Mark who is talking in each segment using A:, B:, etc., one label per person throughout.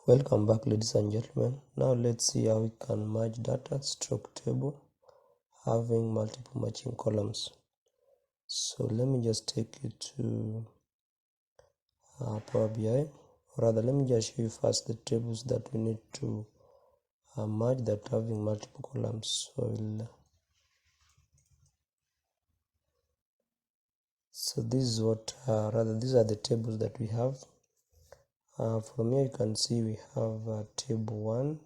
A: Welcome back, ladies and gentlemen. Now let's see how we can merge data stroke table having multiple matching columns. So let me just take you to Power BI, or rather let me just show you first the tables that we need to merge that having multiple columns. So this is what these are the tables that we have. From here you can see we have table 1,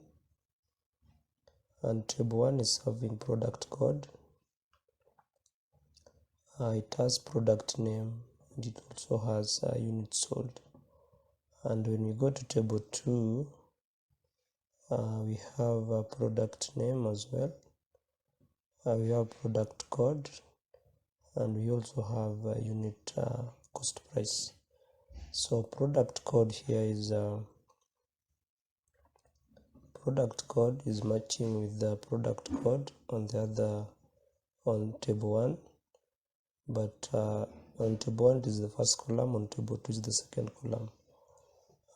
A: and table 1 is having product code. It has product name, and it also has units sold. And when we go to table 2, we have a product name as well. We have product code, and we also have a unit cost price. So product code here is matching with the product code on table 1, but on table 1 it is the first column, on table 2 is the second column.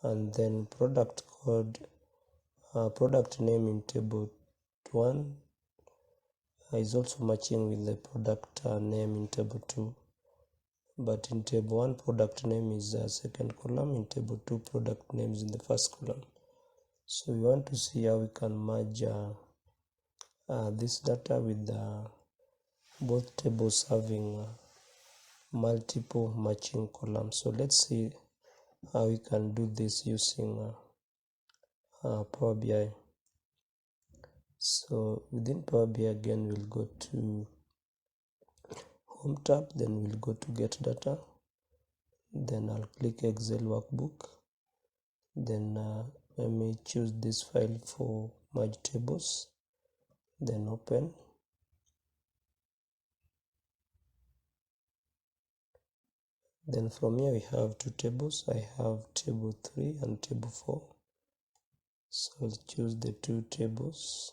A: And then product code, product name in table 1 is also matching with the product name in table 2, but in table 1 product name is second column, in table 2 product name is in the first column. So we want to see how we can merge this data with both tables having multiple matching columns. So let's see how we can do this using Power BI. So within Power BI again, we'll go to Home tab, then we'll go to Get Data, then I'll click Excel Workbook, then let me choose this file for merge tables, then open. Then from here we have two tables. I have table 3 and table 4, so I'll choose the two tables.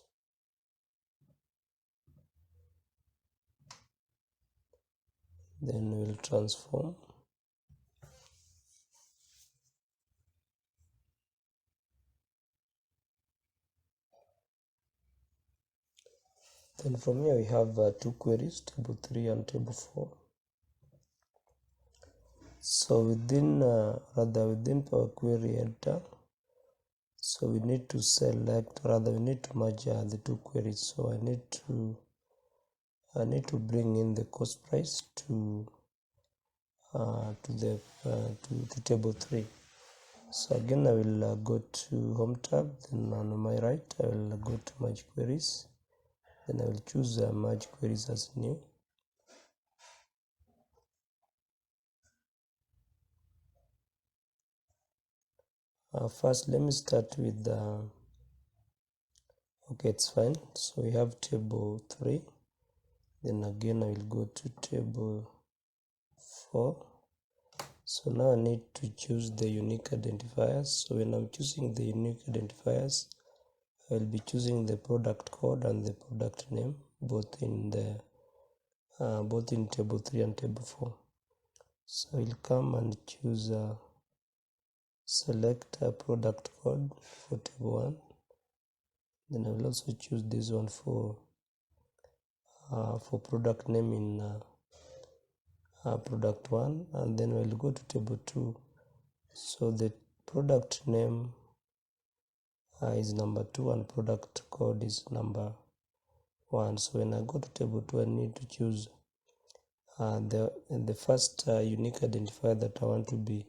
A: Then we'll transform. Then from here we have two queries, table 3 and table 4. So within Power Query Editor, so we need to select, we need to merge the two queries. So I need to bring in the cost price to table 3. So again I will go to Home tab, then on my right I will go to Merge Queries, then I will choose Merge Queries as new. First let me start with okay, it's fine. So we have table 3, then again I will go to table 4. So now I need to choose the unique identifiers. So when I'm choosing the unique identifiers, I will be choosing the product code and the product name, both in table 3 and table 4. So I will come and choose select a product code for table 1. Then I will also choose this one for product name in product 1, and then we'll go to table 2. So the product name is number 2 and product code is number 1. So when I go to table 2, I need to choose the first unique identifier that I want to be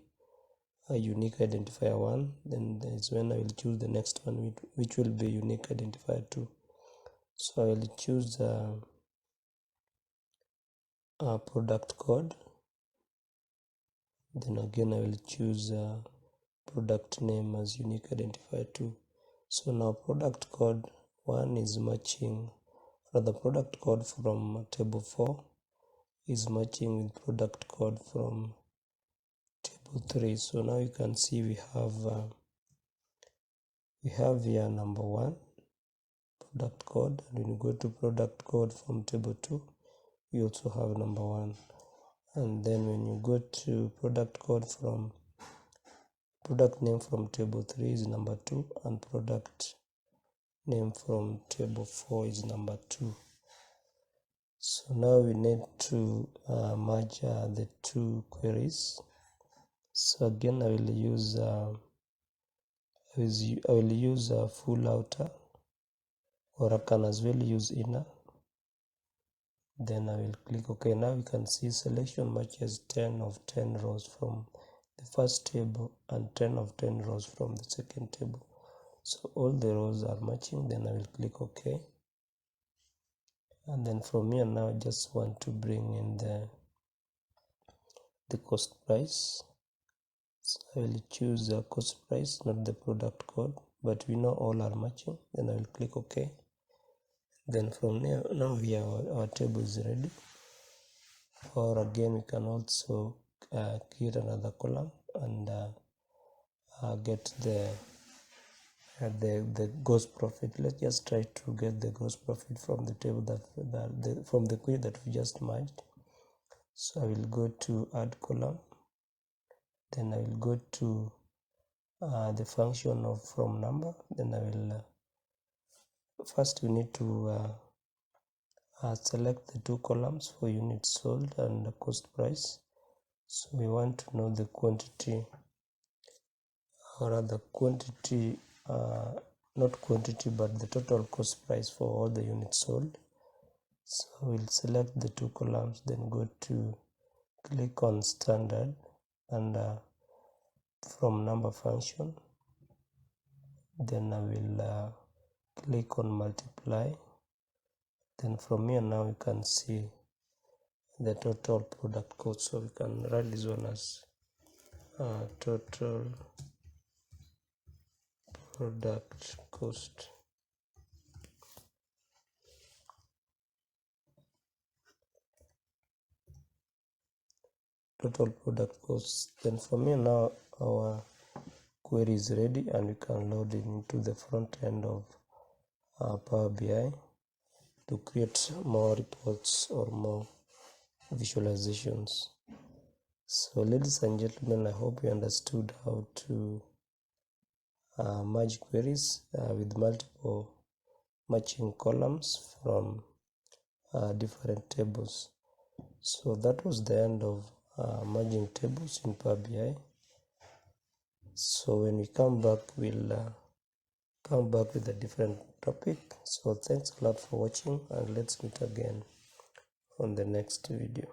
A: a unique identifier 1. Then is when I will choose the next one, which will be unique identifier 2. So I will choose product code. Then again I will choose product name as unique identifier 2. So now product code 1 is matching, the product code from table 4 is matching with product code from table 3. So now you can see we have here number 1 product code, and when you go to product code from table 2, you also have number 1. And then when you go to product code from product name from table 3 is number 2, and product name from table 4 is number 2. So now we need to merge the two queries. So again, I will use full outer, or I can as well use inner. Then I will click OK. Now you can see selection matches 10 of 10 rows from the first table and 10 of 10 rows from the second table. So all the rows are matching. Then I will click OK. And then from here now I just want to bring in the cost price. So I will choose the cost price, not the product code, but we know all are matching. Then I will click OK. Then from there, now our table is ready. Or again, we can also create another column and get the gross profit. Let's just try to get the gross profit from the table from the query that we just merged. So I will go to add column. Then I will go to the function of from number. Then I will first we need to select the two columns for units sold and the cost price. So we want to know the quantity, or rather quantity, not quantity, but the total cost price for all the units sold. So we'll select the two columns, then go to click on standard, and from number function, then I will click on multiply. Then from here now you can see the total product cost. So we can write this one as total product cost. Total product cost. Then from here now our query is ready, and we can load it into the front end of Power BI to create more reports or more visualizations. So ladies and gentlemen, I hope you understood how to merge queries with multiple matching columns from different tables. So that was the end of merging tables in Power BI. So when we come back, we'll come back with a different topic. So thanks a lot for watching, and let's meet again on the next video.